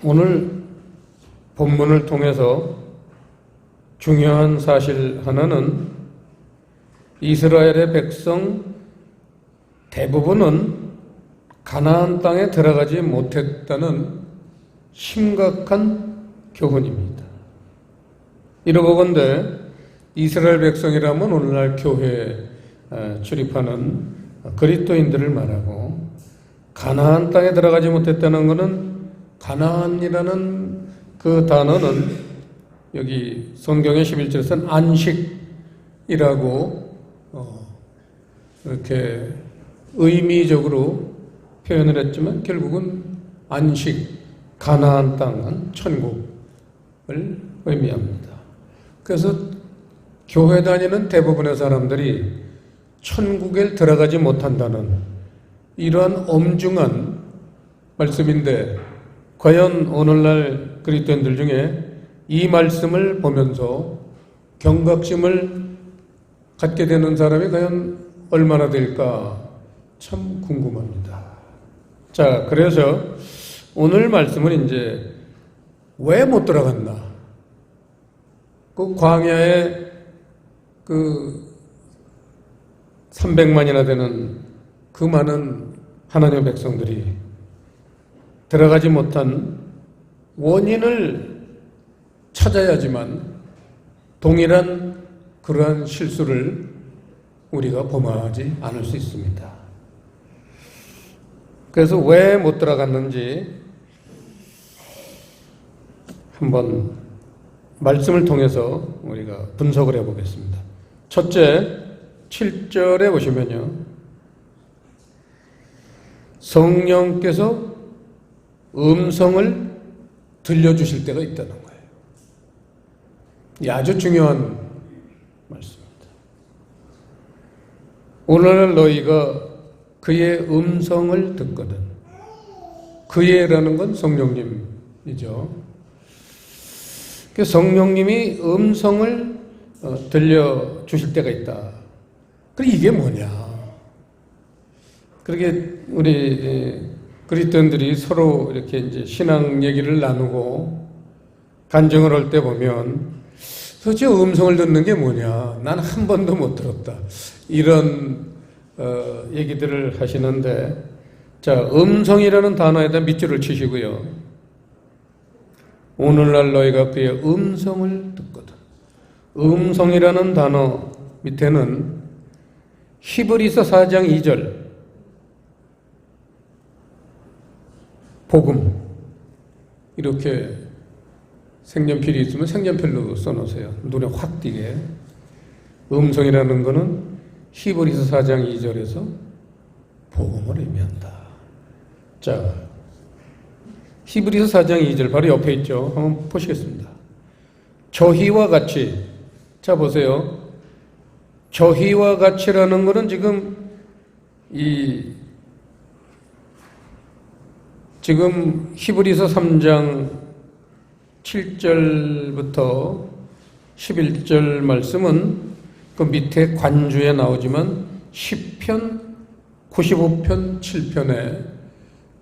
오늘 본문을 통해서 중요한 사실 하나는 이스라엘의 백성 대부분은 가나안 땅에 들어가지 못했다는 심각한 교훈입니다. 이러고건대 이스라엘 백성이라면 오늘날 교회에 출입하는 그리스도인들을 말하고, 가나안 땅에 들어가지 못했다는 것은 가나안이라는 그 단어는 여기 성경의 11절에서는 안식이라고 이렇게 의미적으로 표현을 했지만 결국은 안식, 가나안 땅은 천국을 의미합니다. 그래서 교회 다니는 대부분의 사람들이 천국에 들어가지 못한다는 이러한 엄중한 말씀인데, 과연 오늘날 그리스도인들 중에 이 말씀을 보면서 경각심을 갖게 되는 사람이 과연 얼마나 될까 참 궁금합니다. 자, 그래서 오늘 말씀은 이제 왜 못 들어갔나? 그 광야에 그 300만이나 되는 그 많은 하나님의 백성들이 들어가지 못한 원인을 찾아야지만 동일한 그러한 실수를 우리가 범하지 않을 수 있습니다. 그래서 왜 못 들어갔는지 한번 말씀을 통해서 우리가 분석을 해보겠습니다. 첫째, 7절에 보시면요, 성령께서 음성을 들려주실 때가 있다는 거예요. 이 아주 중요한 말씀입니다. 오늘 너희가 그의 음성을 듣거든. 그의라는 건 성령님이죠. 성령님이 음성을 들려주실 때가 있다. 그럼 이게 뭐냐? 그렇게 우리 그리스도인들이 서로 이렇게 이제 신앙 얘기를 나누고 간증을 할 때 보면 도대체 음성을 듣는 게 뭐냐? 난 한 번도 못 들었다. 이런 얘기들을 하시는데, 자, 음성이라는 단어에다 밑줄을 치시고요. 오늘날 너희가 그의 음성을 듣거든. 음성이라는 단어 밑에는 히브리서 4장 2절 복음, 이렇게 색연필이 있으면 색연필로 써놓으세요. 눈에 확 띄게. 음성이라는 것은 히브리서 4장 2절에서 복음을 의미한다. 자, 히브리서 4장 2절 바로 옆에 있죠. 한번 보시겠습니다. 저희와 같이, 자 보세요. 저희와 같이라는 것은 지금 히브리서 3장 7절부터 11절 말씀은 그 밑에 관주에 나오지만 시편 95편 7편에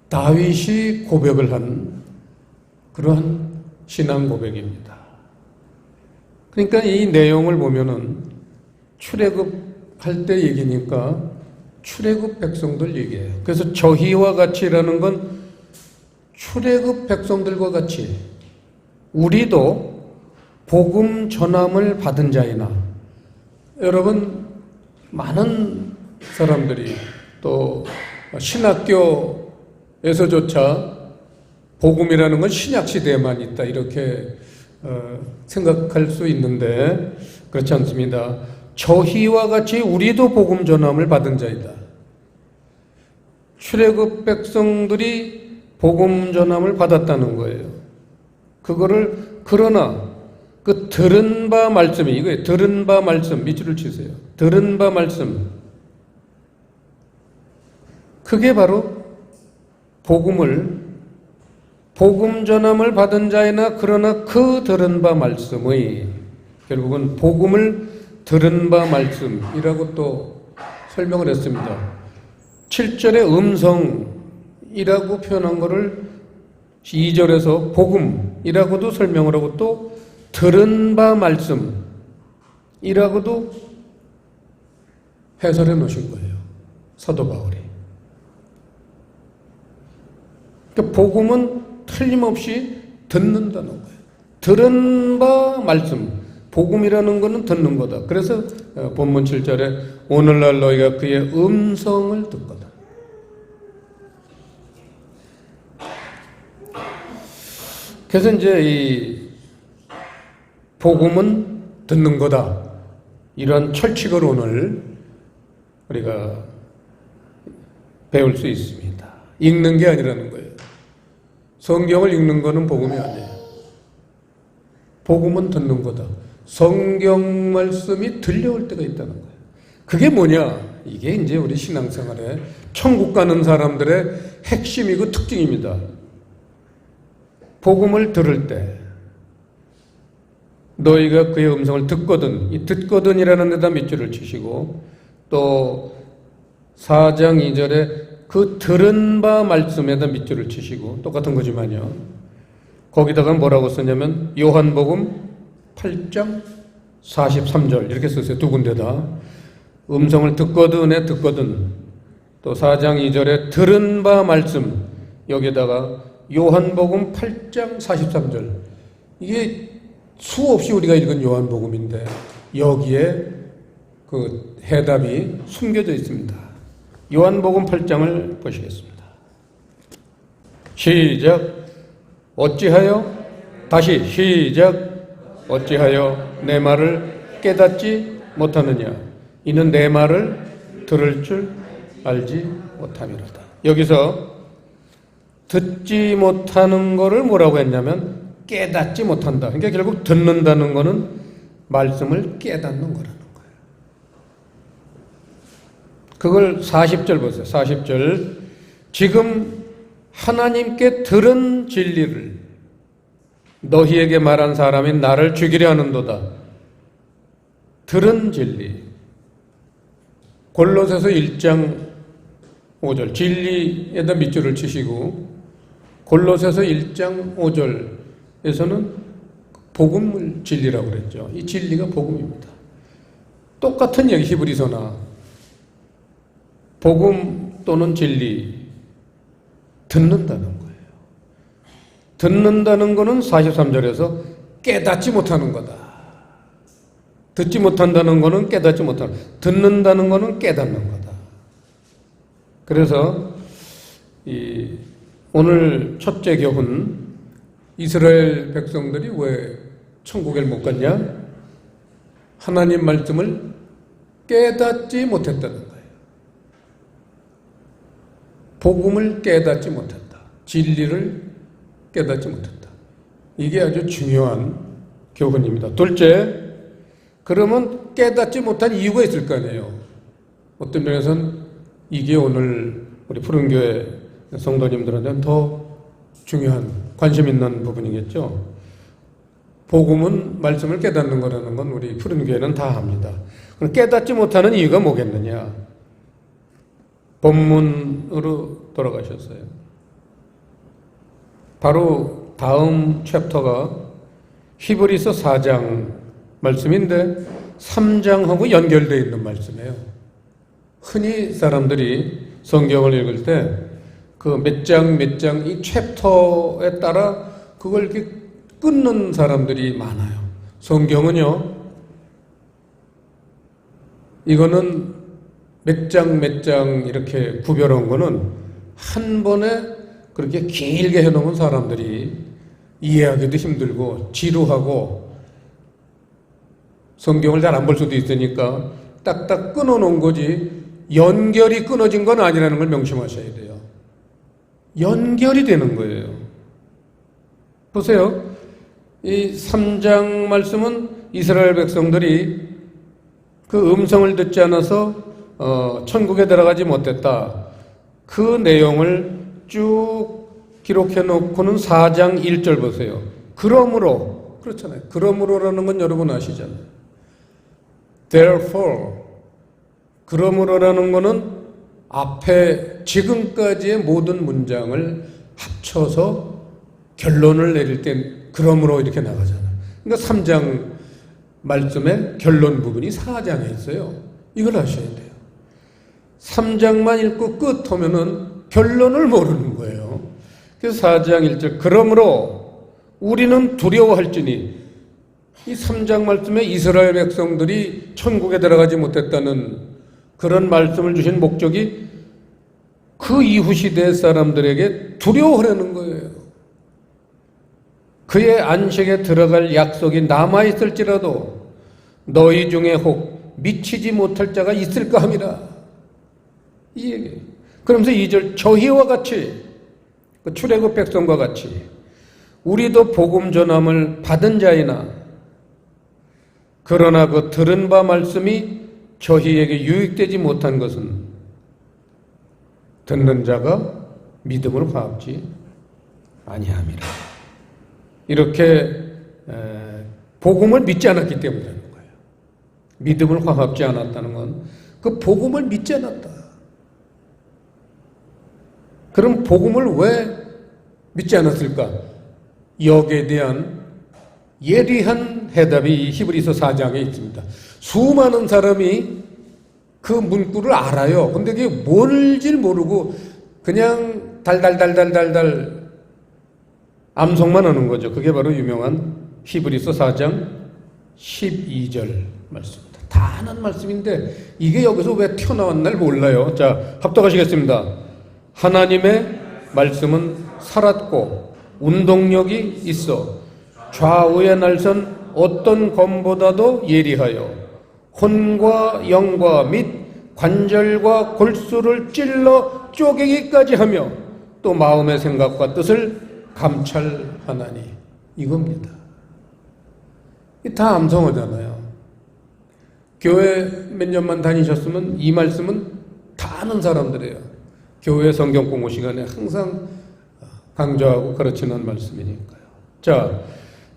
다윗이 고백을 한 그러한 신앙 고백입니다. 그러니까 이 내용을 보면은 출애굽할 때 얘기니까 출애굽 백성들 얘기예요. 그래서 저희와 같이라는 건 출애굽 백성들과 같이 우리도 복음 전함을 받은 자이나, 여러분 많은 사람들이 또 신학교에서조차 복음이라는 건 신약시대에만 있다 이렇게 생각할 수 있는데 그렇지 않습니다. 저희와 같이 우리도 복음 전함을 받은 자이다. 출애굽 백성들이 복음 전함을 받았다는 거예요. 그거를 그러나 그 들은 바 말씀이 이거예요. 들은 바 말씀, 밑줄을 치세요. 들은 바 말씀, 그게 바로 복음 전함을 받은 자이나 그러나 그 들은 바 말씀의, 결국은 복음을 들은 바 말씀이라고 또 설명을 했습니다. 7절에 음성이라고 표현한 것을 2절에서 복음이라고도 설명을 하고 또 들은 바 말씀이라고도 해설해 놓으신 거예요. 사도 바울이. 그러니까 복음은 틀림없이 듣는다는 거예요. 들은 바 말씀. 복음이라는 것은 듣는 거다. 그래서 본문 7절에 오늘날 너희가 그의 음성을 듣거든. 그래서 이제 이 복음은 듣는 거다. 이런 철칙을 오늘 우리가 배울 수 있습니다. 읽는 게 아니라는 거예요. 성경을 읽는 거는 복음이 아니에요. 복음은 듣는 거다. 성경 말씀이 들려올 때가 있다는 거예요. 그게 뭐냐? 이게 이제 우리 신앙생활에 천국 가는 사람들의 핵심이고 특징입니다. 복음을 들을 때 너희가 그의 음성을 듣거든, 이 듣거든이라는 데다 밑줄을 치시고 또 4장 2절에 그 들은 바 말씀에다 밑줄을 치시고 똑같은 거지만요. 거기다가 뭐라고 썼냐면 요한복음 8장 43절 이렇게 썼어요. 두 군데다. 음성을 듣거든에 듣거든. 또 4장 2절에 들은 바 말씀 여기다가 요한복음 8장 43절 이게 수없이 우리가 읽은 요한복음인데 여기에 그 해답이 숨겨져 있습니다. 요한복음 8장을 보시겠습니다. 시작. 어찌하여 다시 시작. 어찌하여 내 말을 깨닫지 못하느냐? 이는 내 말을 들을 줄 알지 못함이로다. 여기서 듣지 못하는 거를 뭐라고 했냐면 깨닫지 못한다. 그러니까 결국 듣는다는 거는 말씀을 깨닫는 거라는 거예요. 그걸 40절 보세요. 40절. 지금 하나님께 들은 진리를 너희에게 말한 사람이 나를 죽이려 하는도다. 들은 진리. 골로새서 1장 5절. 진리에다 밑줄을 치시고 골로새서 1장 5절에서는 복음을 진리라고 그랬죠. 이 진리가 복음입니다. 똑같은 얘기 히브리서나 복음 또는 진리 듣는다는 거예요. 듣는다는 거는 43절에서 깨닫지 못하는 거다. 듣지 못한다는 거는 깨닫지 못하는 거다. 듣는다는 거는 깨닫는 거다. 그래서 오늘 첫째 교훈 이스라엘 백성들이 왜 천국에 못 갔냐? 하나님 말씀을 깨닫지 못했다는 거예요. 복음을 깨닫지 못했다. 진리를 깨닫지 못했다. 이게 아주 중요한 교훈입니다. 둘째, 그러면 깨닫지 못한 이유가 있을 거 아니에요. 어떤 면에서는 이게 오늘 우리 푸른교회 성도님들한테는 더 중요한 관심 있는 부분이겠죠. 복음은 말씀을 깨닫는 거라는 건 우리 푸른교회는 다 합니다. 그럼 깨닫지 못하는 이유가 뭐겠느냐? 본문으로 돌아가셨어요. 바로 다음 챕터가 히브리서 4장 말씀인데 3장하고 연결되어 있는 말씀이에요. 흔히 사람들이 성경을 읽을 때 그 몇 장 몇 장 이 챕터에 따라 그걸 이렇게 끊는 사람들이 많아요. 성경은요, 이거는 몇 장 몇 장 이렇게 구별한 거는 한 번에 그렇게 길게 해놓은 사람들이 이해하기도 힘들고 지루하고 성경을 잘 안 볼 수도 있으니까 딱딱 끊어놓은 거지 연결이 끊어진 건 아니라는 걸 명심하셔야 돼요. 연결이 되는 거예요. 보세요. 이 3장 말씀은 이스라엘 백성들이 그 음성을 듣지 않아서 천국에 들어가지 못했다. 그 내용을 쭉 기록해 놓고는 4장 1절 보세요. 그러므로, 그렇잖아요. 그러므로라는 건 여러분 아시잖아요. Therefore, 그러므로라는 거는 앞에 지금까지의 모든 문장을 합쳐서 결론을 내릴 땐 그러므로 이렇게 나가잖아. 그러니까 3장 말씀의 결론 부분이 4장에 있어요. 이걸 아셔야 돼요. 3장만 읽고 끝 하면은 결론을 모르는 거예요. 그래서 4장 1절 그러므로 우리는 두려워할지니 이 3장 말씀에 이스라엘 백성들이 천국에 들어가지 못했다는 그런 말씀을 주신 목적이 그 이후 시대 사람들에게 두려워하려는 거예요. 그의 안식에 들어갈 약속이 남아있을지라도 너희 중에 혹 미치지 못할 자가 있을까 함이라. 이 얘기. 그러면서 2절 저희와 같이 출애굽 백성과 같이 우리도 복음 전함을 받은 자이나 그러나 그 들은 바 말씀이 저희에게 유익되지 못한 것은 듣는 자가 믿음을 화합지 아니함이라. 이렇게 복음을 믿지 않았기 때문이라는 거예요. 믿음을 화합지 않았다는 건 그 복음을 믿지 않았다. 그럼 복음을 왜 믿지 않았을까? 여기에 대한 예리한 해답이 히브리서 4장에 있습니다. 수많은 사람이 그 문구를 알아요. 근데 그게 뭔지 모르고 그냥 달달달달달달 암송만 하는 거죠. 그게 바로 유명한 히브리서 4장 12절 말씀입니다. 다 아는 말씀인데 이게 여기서 왜 튀어나왔나 몰라요. 자, 합독하시겠습니다. 하나님의 말씀은 살았고 운동력이 있어 좌우의 날선 어떤 검보다도 예리하여 혼과 영과 및 관절과 골수를 찔러 쪼개기까지 하며 또 마음의 생각과 뜻을 감찰하나니 이겁니다. 다 암송어잖아요. 교회 몇 년만 다니셨으면 이 말씀은 다 아는 사람들이에요. 교회 성경 공부 시간에 항상 강조하고 가르치는 말씀이니까요. 자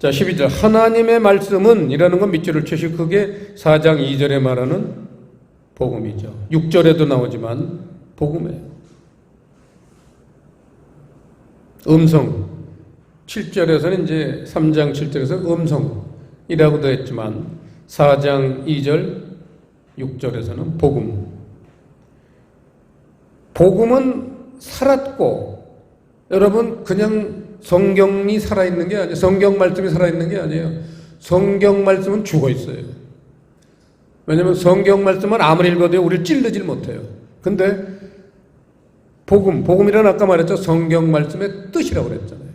12절 하나님의 말씀은 이라는 건 밑줄을 치시고 그게 4장 2절에 말하는 복음이죠. 6절에도 나오지만 복음이에요. 음성 7절에서는 이제 3장 7절에서 음성이라고도 했지만 4장 2절 6절에서는 복음. 복음은 살았고 여러분 그냥 성경이 살아있는 게 아니에요. 성경 말씀이 살아있는 게 아니에요. 성경 말씀은 죽어있어요. 왜냐하면 성경 말씀은 아무리 읽어도 우리를 찔르질 못해요. 근데 복음이란 아까 말했죠. 성경 말씀의 뜻이라고 그랬잖아요.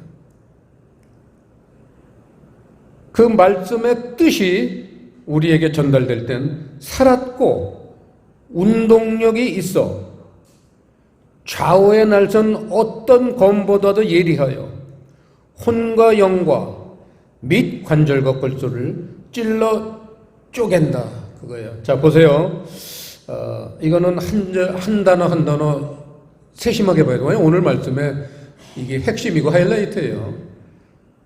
그 말씀의 뜻이 우리에게 전달될 땐 살았고 운동력이 있어 좌우의 날선 어떤 검보다도 예리하여 혼과 영과 및 관절과 골수를 찔러 쪼갠다. 그거예요. 자, 보세요. 이거는 한 단어 세심하게 봐야 돼요. 오늘 말씀에 이게 핵심이고 하이라이트예요.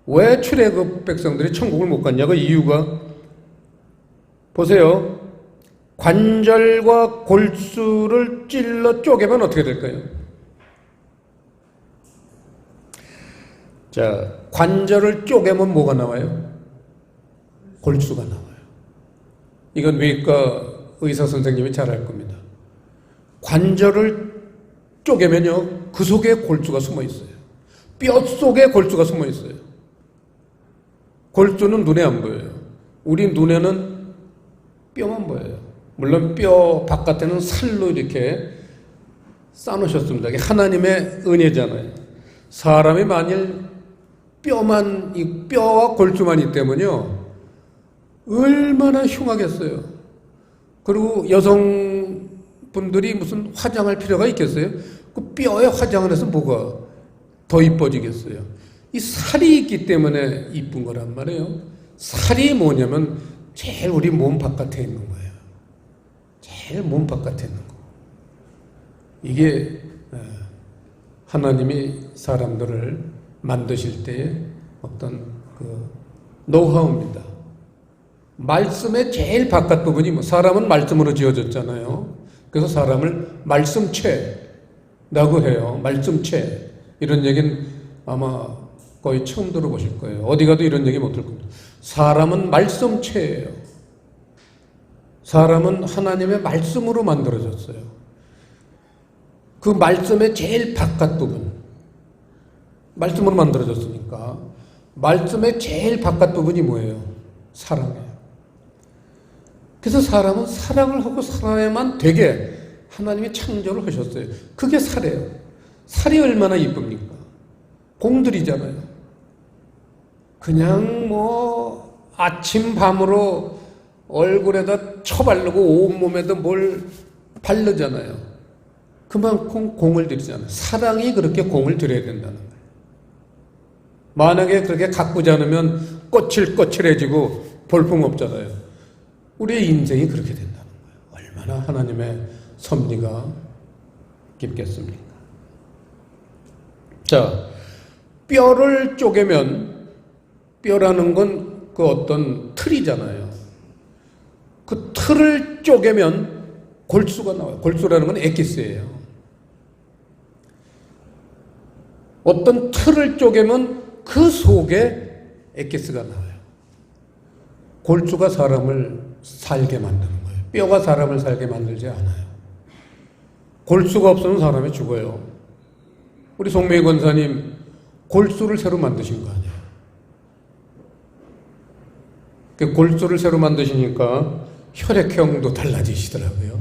왜 출애굽 백성들이 천국을 못 갔냐고 이유가 보세요. 관절과 골수를 찔러 쪼개면 어떻게 될까요? 자, 관절을 쪼개면 뭐가 나와요? 골수가 나와요. 이건 외과 의사 선생님이 잘 알 겁니다. 관절을 쪼개면요, 그 속에 골수가 숨어 있어요. 뼈 속에 골수가 숨어 있어요. 골수는 눈에 안 보여요. 우리 눈에는 뼈만 보여요. 물론 뼈 바깥에는 살로 이렇게 싸놓으셨습니다. 이게 하나님의 은혜잖아요. 사람이 만일 이 뼈와 골수만 있다면요, 얼마나 흉하겠어요. 그리고 여성분들이 무슨 화장할 필요가 있겠어요? 그 뼈에 화장을 해서 뭐가 더 이뻐지겠어요? 이 살이 있기 때문에 이쁜 거란 말이에요. 살이 뭐냐면 제일 우리 몸 바깥에 있는 거예요. 제일 몸 바깥에 있는 거. 이게 하나님이 사람들을 만드실 때의 어떤 그 노하우입니다. 말씀의 제일 바깥 부분이 사람은 말씀으로 지어졌잖아요. 그래서 사람을 말씀체라고 해요. 말씀체. 이런 얘기는 아마 거의 처음 들어보실 거예요. 어디 가도 이런 얘기 못 들을 겁니다. 사람은 말씀체예요. 사람은 하나님의 말씀으로 만들어졌어요. 그 말씀의 제일 바깥 부분, 말씀으로 만들어졌으니까 말씀의 제일 바깥 부분이 뭐예요? 사랑이에요. 그래서 사람은 사랑을 하고 살아야만 되게 하나님이 창조를 하셨어요. 그게 살이에요. 살이 얼마나 이쁩니까? 공들이잖아요. 그냥 뭐 아침 밤으로 얼굴에다 쳐바르고 온몸에도 뭘 바르잖아요. 그만큼 공을 들이잖아요. 사랑이 그렇게 공을 들여야 된다는 거예요. 만약에 그렇게 가꾸지 않으면 거칠거칠해지고 볼품없잖아요. 우리의 인생이 그렇게 된다는 거예요. 얼마나 하나님의 섭리가 깊겠습니까? 자, 뼈를 쪼개면, 뼈라는 건 그 어떤 틀이잖아요. 그 틀을 쪼개면 골수가 나와요. 골수라는 건 엑기스예요. 어떤 틀을 쪼개면 그 속에 엑기스가 나와요. 골수가 사람을 살게 만드는 거예요. 뼈가 사람을 살게 만들지 않아요. 골수가 없으면 사람이 죽어요. 우리 송매희 권사님 골수를 새로 만드신 거 아니에요. 골수를 새로 만드시니까 혈액형도 달라지시더라고요.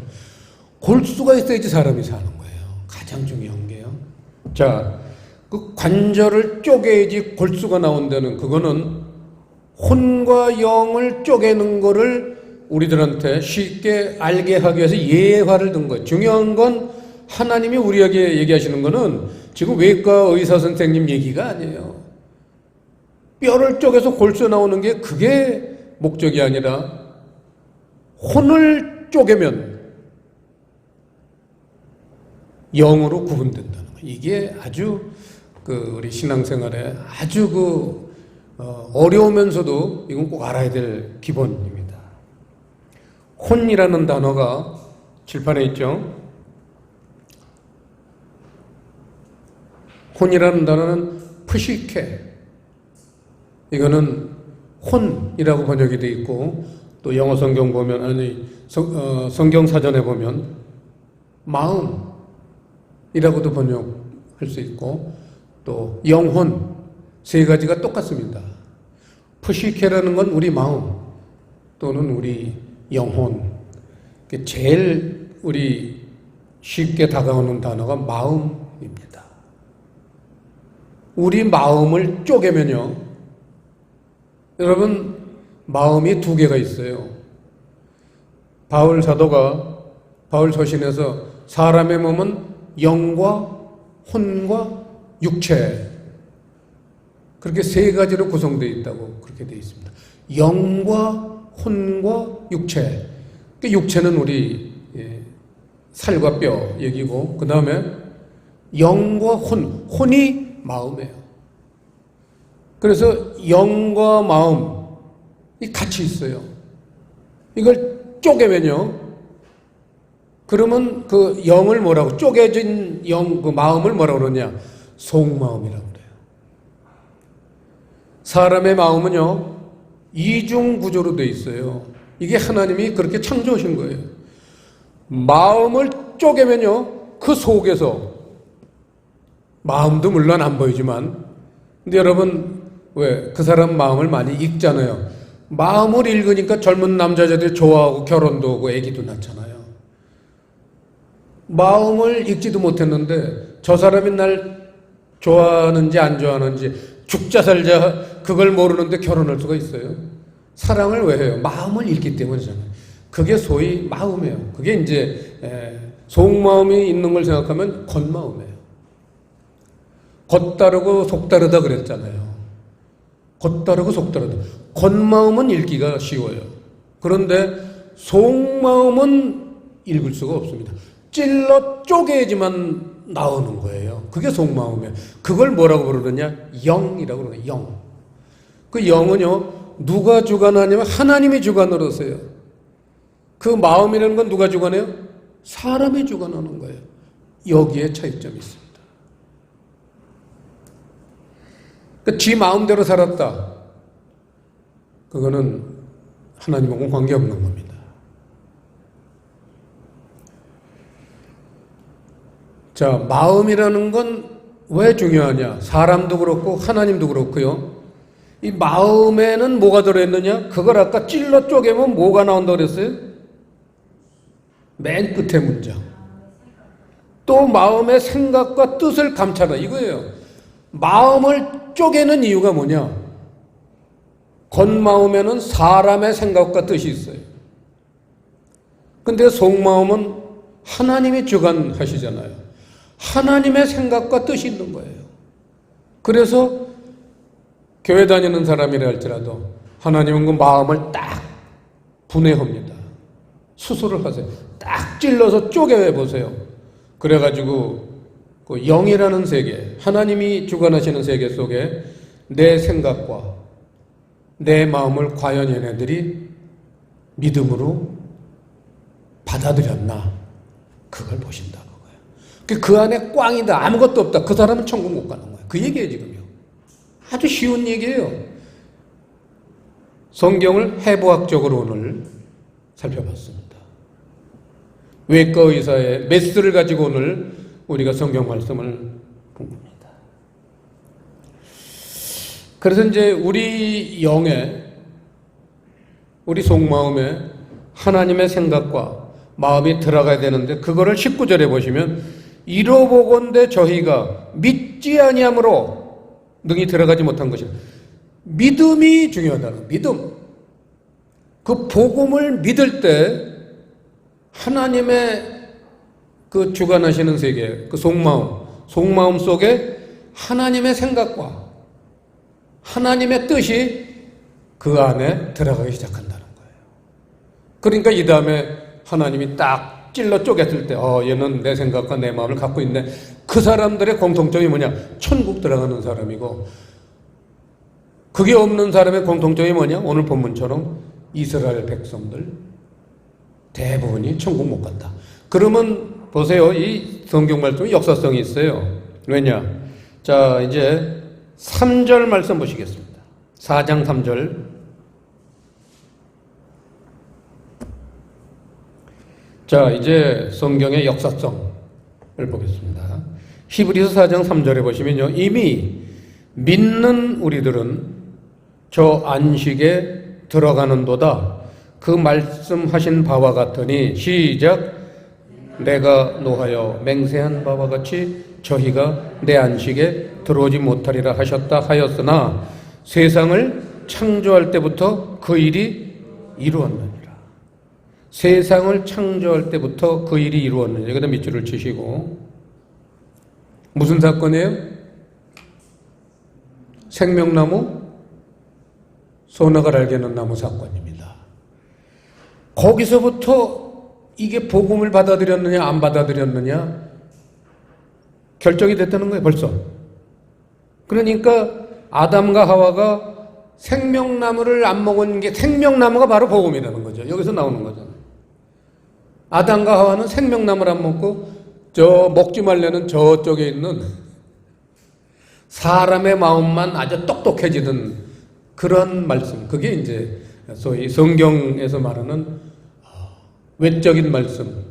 골수가 있어야지 사람이 사는 거예요. 가장 중요한 게요. 자, 그 관절을 쪼개야지 골수가 나온다는 그거는 혼과 영을 쪼개는 거를 우리들한테 쉽게 알게 하기 위해서 예화를 든 거예요. 중요한 건 하나님이 우리에게 얘기하시는 거는 지금 외과 의사 선생님 얘기가 아니에요. 뼈를 쪼개서 골수 나오는 게 그게 목적이 아니라 혼을 쪼개면 영으로 구분된다는 거예요. 이게 아주 우리 신앙생활에 아주 어려우면서도 이건 꼭 알아야 될 기본입니다. 혼이라는 단어가 칠판에 있죠. 혼이라는 단어는 푸시케, 이거는 혼이라고 번역이 되어 있고, 또 영어 성경 보면, 성경 사전에 보면 마음이라고도 번역할 수 있고, 또 영혼, 세 가지가 똑같습니다. 푸시케라는 건 우리 마음 또는 우리 영혼. 제일 우리 쉽게 다가오는 단어가 마음입니다. 우리 마음을 쪼개면요, 여러분, 마음이 두 개가 있어요. 바울 사도가 바울 서신에서 사람의 몸은 영과 혼과 육체, 그렇게 세 가지로 구성되어 있다고 그렇게 되어 있습니다. 영과 혼과 육체. 육체는 우리 살과 뼈 얘기고, 그 다음에 영과 혼이 마음이에요. 그래서 영과 마음이 같이 있어요. 이걸 쪼개면요, 그러면 그 영을 뭐라고, 쪼개진 그 마음을 뭐라고 그러냐? 속마음이라고 그래요. 사람의 마음은요, 이중 구조로 되어 있어요. 이게 하나님이 그렇게 창조하신 거예요. 마음을 쪼개면요, 그 속에서, 마음도 물론 안 보이지만, 근데 여러분, 왜 그 사람 마음을 많이 읽잖아요. 마음을 읽으니까 젊은 남자들이 좋아하고 결혼도 하고 아기도 낳잖아요. 마음을 읽지도 못했는데 저 사람이 날 좋아하는지 안 좋아하는지, 죽자 살자 그걸 모르는데 결혼할 수가 있어요? 사랑을 왜 해요? 마음을 읽기 때문이잖아요. 그게 소위 마음이에요. 그게 이제 속마음이 있는 걸 생각하면 겉마음이에요. 겉다르고 속다르다 그랬잖아요. 겉다르고 속다르다. 겉마음은 읽기가 쉬워요. 그런데 속마음은 읽을 수가 없습니다. 찔러 쪼개야지만 나오는 거예요. 그게 속마음이에요. 그걸 뭐라고 부르느냐? 영이라고 그러요. 영. 그 영은요, 누가 주관하냐면 하나님이 주관을 하세요. 그 마음이라는 건 누가 주관해요? 사람이 주관하는 거예요. 여기에 차이점이 있습니다. 지 마음대로 살았다. 그거는 하나님하고는 관계없는 겁니다. 자, 마음이라는 건 왜 중요하냐? 사람도 그렇고 하나님도 그렇고요. 이 마음에는 뭐가 들어있느냐? 그걸 아까 찔러 쪼개면 뭐가 나온다고 그랬어요? 맨 끝에 문장. 또 마음의 생각과 뜻을 감춰라 이거예요. 마음을 쪼개는 이유가 뭐냐? 겉마음에는 사람의 생각과 뜻이 있어요. 근데 속마음은 하나님이 주관하시잖아요. 하나님의 생각과 뜻이 있는 거예요. 그래서 교회 다니는 사람이라 할지라도 하나님은 그 마음을 딱 분해합니다. 수술을 하세요. 딱 찔러서 쪼개보세요. 그래가지고 그 영이라는 세계, 하나님이 주관하시는 세계 속에 내 생각과 내 마음을 과연 얘네들이 믿음으로 받아들였나? 그걸 보신다 그거예요. 그 안에 꽝이다. 아무것도 없다. 그 사람은 천국 못 가는 거예요. 그 얘기예요 지금요. 아주 쉬운 얘기예요. 성경을 해부학적으로 오늘 살펴봤습니다. 외과 의사의 메스를 가지고 오늘 우리가 성경 말씀을 본 겁니다. 그래서 이제 우리 영에, 우리 속마음에 하나님의 생각과 마음이 들어가야 되는데 그거를 19절에 보시면 이로보건대 저희가 믿지 아니함으로 능히 들어가지 못한 것이다. 믿음이 중요하다는 믿음. 그 복음을 믿을 때 하나님의 그 주관하시는 세계, 그 속마음 속에 하나님의 생각과 하나님의 뜻이 그 안에 들어가기 시작한다는 거예요. 그러니까 이 다음에 하나님이 딱 찔러 쪼갰을 때 얘는 내 생각과 내 마음을 갖고 있네. 그 사람들의 공통점이 뭐냐? 천국 들어가는 사람이고, 그게 없는 사람의 공통점이 뭐냐? 오늘 본문처럼 이스라엘 백성들 대부분이 천국 못 간다. 그러면 보세요. 이 성경 말씀이 역사성이 있어요. 왜냐? 자, 이제 3절 말씀 보시겠습니다. 4장 3절. 자, 이제 성경의 역사성을 보겠습니다. 히브리서 4장 3절에 보시면요. 이미 믿는 우리들은 저 안식에 들어가는도다. 그 말씀하신 바와 같으니 시작. 내가 노하여 맹세한 바와 같이 저희가 내 안식에 들어오지 못하리라 하셨다 하였으나 세상을 창조할 때부터 그 일이 이루었느니라. 세상을 창조할 때부터 그 일이 이루었느니라. 여기다 밑줄을 치시고, 무슨 사건이에요? 생명나무, 선악을 알게 하는 나무 사건입니다. 거기서부터 이게 복음을 받아들였느냐 안 받아들였느냐 결정이 됐다는 거예요. 벌써. 그러니까 아담과 하와가 생명나무를 안 먹은 게, 생명나무가 바로 복음이라는 거죠. 여기서 나오는 거잖아요. 아담과 하와는 생명나무를 안 먹고 저 먹지 말라는 저쪽에 있는 사람의 마음만 아주 똑똑해지는 그런 말씀, 그게 이제 소위 성경에서 말하는 외적인 말씀,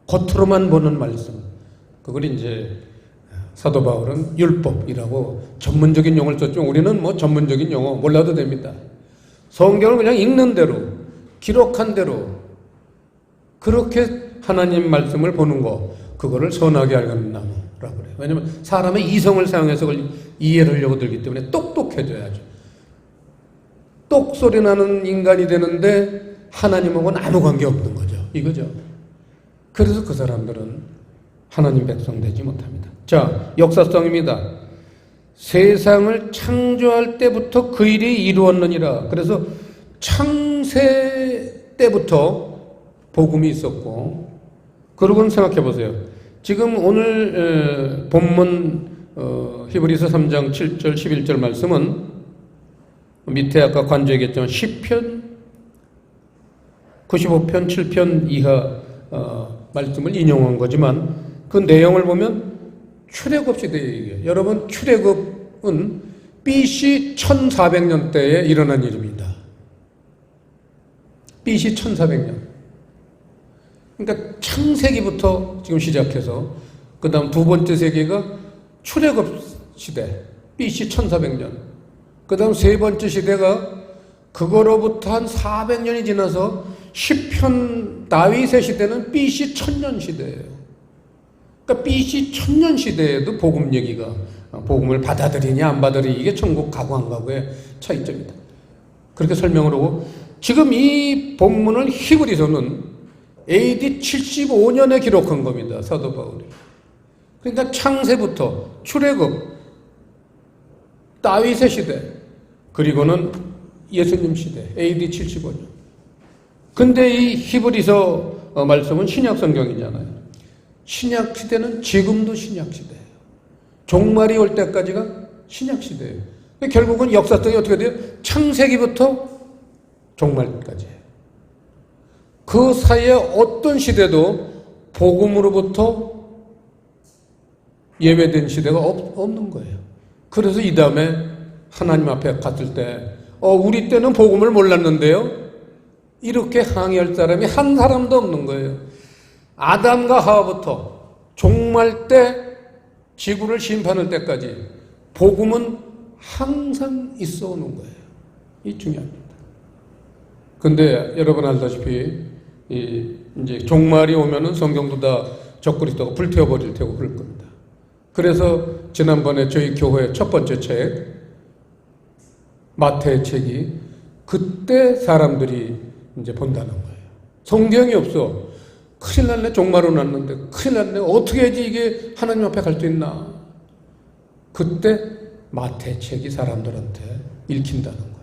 겉으로만 보는 말씀, 그걸 이제 사도 바울은 율법이라고 전문적인 용어를 썼죠. 우리는 뭐 전문적인 용어 몰라도 됩니다. 성경을 그냥 읽는 대로, 기록한 대로 그렇게 하나님 말씀을 보는 거, 그거를 선하게 알는 나무라고 그래요. 왜냐하면 사람의 이성을 사용해서 그걸 이해를 하려고 들기 때문에 똑똑해져야죠. 똑소리 나는 인간이 되는데 하나님하고는 아무 관계 없는 거죠. 이거죠. 그래서 그 사람들은 하나님 백성 되지 못합니다. 자, 역사성입니다. 세상을 창조할 때부터 그 일이 이루었느니라. 그래서 창세 때부터 복음이 있었고, 그러고는 생각해 보세요. 지금 오늘 본문 히브리서 3장 7절 11절 말씀은 밑에 아까 관저 얘기했지만 10편 95편 7편 이하 말씀을 인용한 거지만 그 내용을 보면 출애굽 시대의 얘기예요. 여러분, 출애굽은 BC 1400년대에 일어난 일입니다. BC 1400년. 그러니까 창세기부터 지금 시작해서 그 다음 두 번째 세계가 출애굽 시대 BC 1400년, 그 다음 세 번째 시대가 그거로부터 한 400년이 지나서 시편 다윗의 시대는 BC 1000년 시대예요. 그러니까 BC 1000년 시대에도 복음 얘기가, 복음을 받아들이냐 안 받아들이냐, 이게 천국 가고 안 가고의 차이점이다. 그렇게 설명을 하고, 지금 이 본문을 히브리서는 AD 75년에 기록한 겁니다. 사도 바울이. 그러니까 창세부터 출애굽, 다윗의 시대, 그리고는 예수님 시대, AD 75년. 근데 이 히브리서 말씀은 신약 성경이잖아요. 신약 시대는 지금도 신약 시대예요. 종말이 올 때까지가 신약 시대예요. 결국은 역사성이 어떻게 돼요? 창세기부터 종말까지예요. 그 사이에 어떤 시대도 복음으로부터 예외된 시대가 없는 거예요. 그래서 이 다음에 하나님 앞에 갔을 때 우리 때는 복음을 몰랐는데요, 이렇게 항의할 사람이 한 사람도 없는 거예요. 아담과 하와부터 종말 때 지구를 심판할 때까지 복음은 항상 있어 오는 거예요. 이 중요합니다. 근데 여러분 알다시피 이제 종말이 오면은 성경도 다 적그리스도가 불태워버릴 테고 그럴 겁니다. 그래서 지난번에 저희 교회 첫 번째 책, 마태의 책이 그때 사람들이 이제 본다는 거예요. 성경이 없어. 큰일 났네. 종말은 났는데 큰일 났네. 어떻게 해야지 이게 하나님 앞에 갈 수 있나. 그때 마태의 책이 사람들한테 읽힌다는 거예요.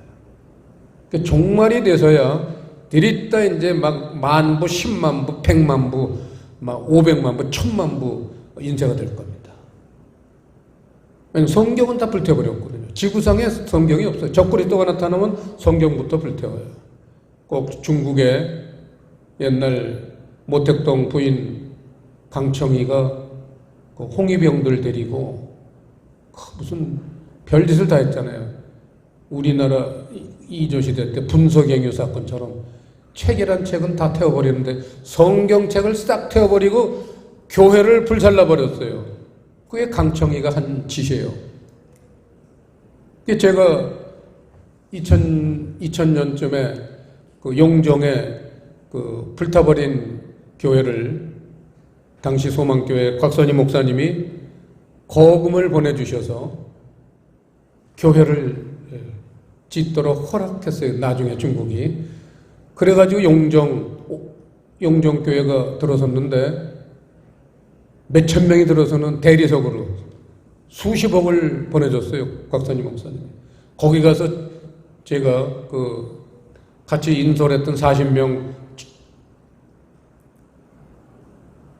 그러니까 종말이 돼서야 들이다 이제 막 만부, 10만부, 100만부, 막 500만부, 1000만부 인쇄가 될 겁니다. 성경은 다 불태워버렸거든요. 지구상에 성경이 없어요. 적그리스도가 나타나면 성경부터 불태워요. 꼭 중국의 옛날 모택동 부인 강청이가 그 홍위병들 데리고 무슨 별짓을 다 했잖아요. 우리나라 이조시대 때 분서경유 사건처럼 책이란 책은 다 태워버리는데 성경책을 싹 태워버리고 교회를 불살라버렸어요. 그게 강청이가 한 짓이에요. 제가 2000년쯤에 그 용정에 그 불타버린 교회를 당시 소망교회 곽선희 목사님이 거금을 보내주셔서 교회를 짓도록 허락했어요. 나중에 중국이. 그래가지고 용정교회가 들어섰는데 몇천 명이 들어서는 대리석으로 수십억을 보내줬어요. 곽선희 목사님. 거기 가서 제가 그 같이 인솔했던 40명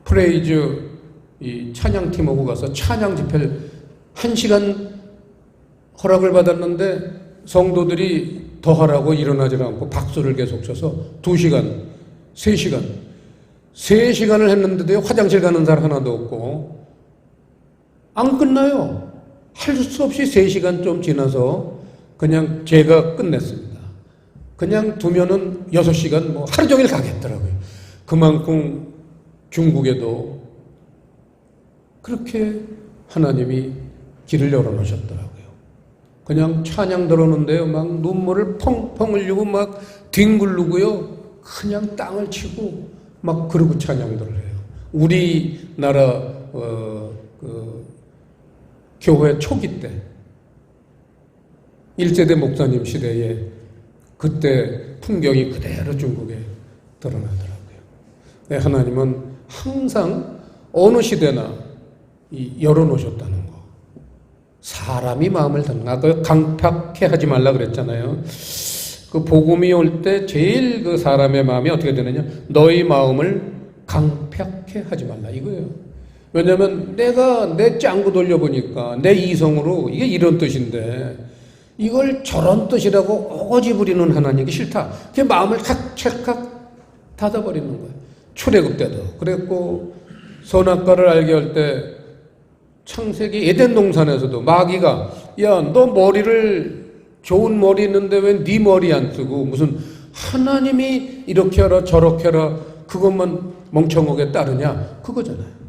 프레이즈 이 찬양팀하고 가서 찬양 집회를 1시간 허락을 받았는데 성도들이 더 하라고 일어나지 않고 박수를 계속 쳐서 2시간, 3시간, 3시간을 했는데도 화장실 가는 사람 하나도 없고 안 끝나요. 할 수 없이 3시간 좀 지나서 그냥 제가 끝냈습니다. 그냥 두면은 6시간 뭐 하루 종일 가겠더라고요. 그만큼 중국에도 그렇게 하나님이 길을 열어놓으셨더라고요. 그냥 찬양 들었는데요, 막 눈물을 펑펑 흘리고 막 뒹굴르고요, 그냥 땅을 치고 막 그러고 찬양들을 해요. 우리나라 교회 초기 때 1세대 목사님 시대에 그때 풍경이 그대로 중국에 드러나더라고요. 네, 하나님은 항상 어느 시대나 열어놓으셨다는 거. 사람이 마음을 담아도 강팍해 하지 말라 그랬잖아요. 그 복음이 올 때 제일 그 사람의 마음이 어떻게 되느냐? 너희 마음을 강팍해 하지 말라 이거예요. 왜냐하면 내가 내 짱구 돌려보니까 내 이성으로 이게 이런 뜻인데 이걸 저런 뜻이라고 오고지 부리는 하나님이 싫다. 그 마음을 찰칵 닫아버리는 거예요. 출애굽 때도 그랬고 선악과를 알게 할 때 창세기 에덴 동산에서도 마귀가 야, 너 머리를 좋은 머리 있는데 왜 네 머리 안 쓰고 무슨 하나님이 이렇게 하라 저렇게 하라 그것만 멍청하게 따르냐 그거잖아요.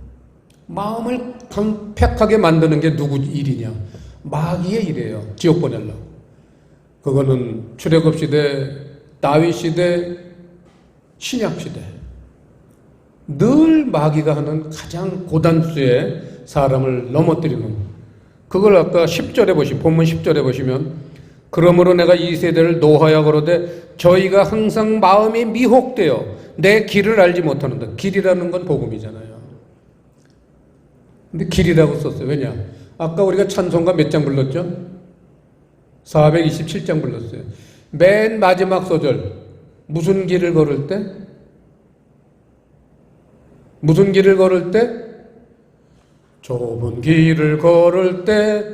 마음을 강팍하게 만드는 게 누구 일이냐? 마귀의 일이에요. 지옥 보내려고. 그거는 출애굽 시대, 다윗 시대, 신약 시대. 늘 마귀가 하는 가장 고단수의 사람을 넘어뜨리는. 그걸 아까 10절에 본문 10절에 보시면 그러므로 내가 이 세대를 노하여 가로되 저희가 항상 마음이 미혹되어 내 길을 알지 못하는다. 길이라는 건 복음이잖아요. 근데 길이라고 썼어요. 왜냐? 아까 우리가 찬송가 몇 장 불렀죠? 427장 불렀어요. 맨 마지막 소절 무슨 길을 걸을 때? 무슨 길을 걸을 때? 좁은 길을 걸을 때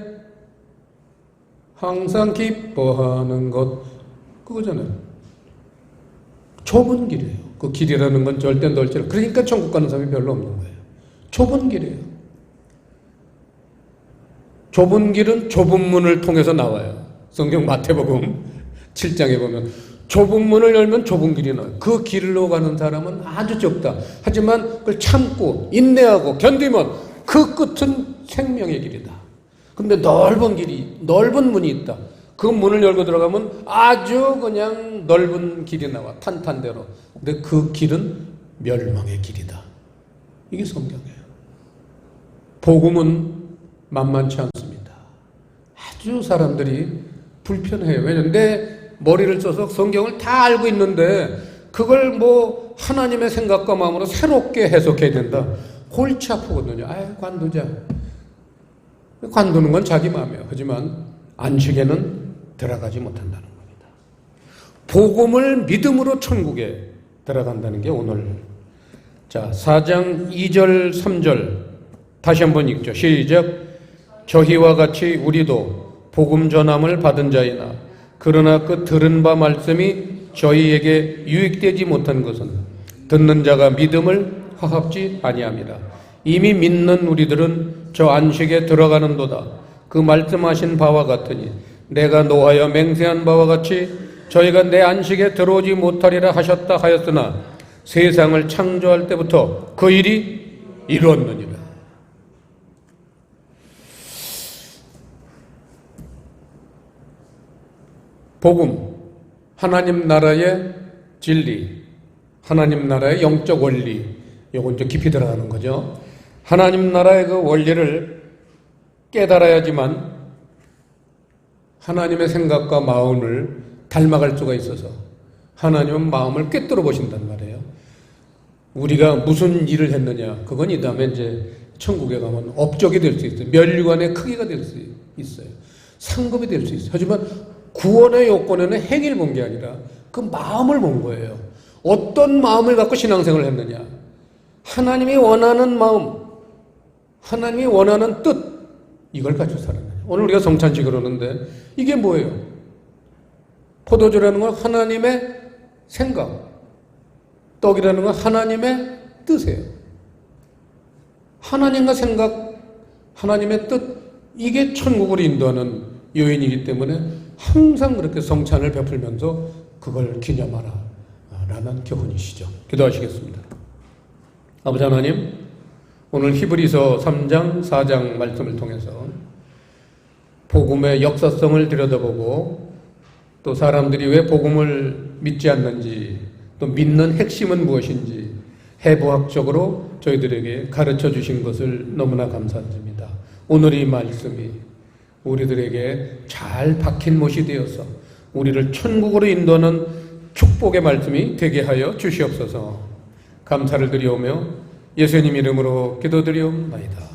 항상 기뻐하는 것 그거잖아요. 좁은 길이에요. 그 길이라는 건 절대 넓지 그러니까 천국 가는 사람이 별로 없는 거예요. 좁은 길이에요. 좁은 길은 좁은 문을 통해서 나와요. 성경 마태복음 7장에 보면 좁은 문을 열면 좁은 길이 나와요. 그 길로 가는 사람은 아주 적다. 하지만 그걸 참고 인내하고 견디면 그 끝은 생명의 길이다. 근데 넓은 문이 있다. 그 문을 열고 들어가면 아주 그냥 넓은 길이 나와. 탄탄대로. 근데 그 길은 멸망의 길이다. 이게 성경이에요. 복음은 만만치 않습니다. 아주 사람들이 불편해요. 왜냐면 내 머리를 써서 성경을 다 알고 있는데 그걸 뭐 하나님의 생각과 마음으로 새롭게 해석해야 된다. 골치 아프거든요. 아유, 관두자. 관두는 건 자기 마음이에요. 하지만 안식에는 들어가지 못한다는 겁니다. 복음을 믿음으로 천국에 들어간다는 게 오늘. 자, 4장 2절 3절 다시 한번 읽죠. 시작. 저희와 같이 우리도 복음 전함을 받은 자이나 그러나 그 들은 바 말씀이 저희에게 유익되지 못한 것은 듣는 자가 믿음을 화합지 아니함이라. 이미 믿는 우리들은 저 안식에 들어가는도다. 그 말씀하신 바와 같으니 내가 노하여 맹세한 바와 같이 저희가 내 안식에 들어오지 못하리라 하셨다 하였으나 세상을 창조할 때부터 그 일이 이루었느니라. 복음, 하나님 나라의 진리, 하나님 나라의 영적 원리, 요건 좀 깊이 들어가는 거죠. 하나님 나라의 그 원리를 깨달아야지만 하나님의 생각과 마음을 닮아갈 수가 있어서 하나님은 마음을 꿰뚫어 보신단 말이에요. 우리가 무슨 일을 했느냐, 그건 이 다음에 이제 천국에 가면 업적이 될 수 있어요. 면류관의 크기가 될 수 있어요. 상급이 될 수 있어요. 하지만 구원의 요건에는 행위를 본 게 아니라 그 마음을 본 거예요. 어떤 마음을 갖고 신앙생활을 했느냐. 하나님이 원하는 마음, 하나님이 원하는 뜻, 이걸 가지고 살았느냐. 오늘 우리가 성찬식을 하는데 이게 뭐예요? 포도주라는 건 하나님의 생각, 떡이라는 건 하나님의 뜻이에요. 하나님과 생각, 하나님의 뜻, 이게 천국을 인도하는 요인이기 때문에 항상 그렇게 성찬을 베풀면서 그걸 기념하라 라는 교훈이시죠. 기도하시겠습니다. 아버지 하나님, 오늘 히브리서 3장, 4장 말씀을 통해서 복음의 역사성을 들여다보고 또 사람들이 왜 복음을 믿지 않는지 또 믿는 핵심은 무엇인지 해부학적으로 저희들에게 가르쳐 주신 것을 너무나 감사드립니다. 오늘 이 말씀이 우리들에게 잘 박힌 못이 되어서 우리를 천국으로 인도하는 축복의 말씀이 되게 하여 주시옵소서. 감사를 드리오며 예수님 이름으로 기도드리옵나이다.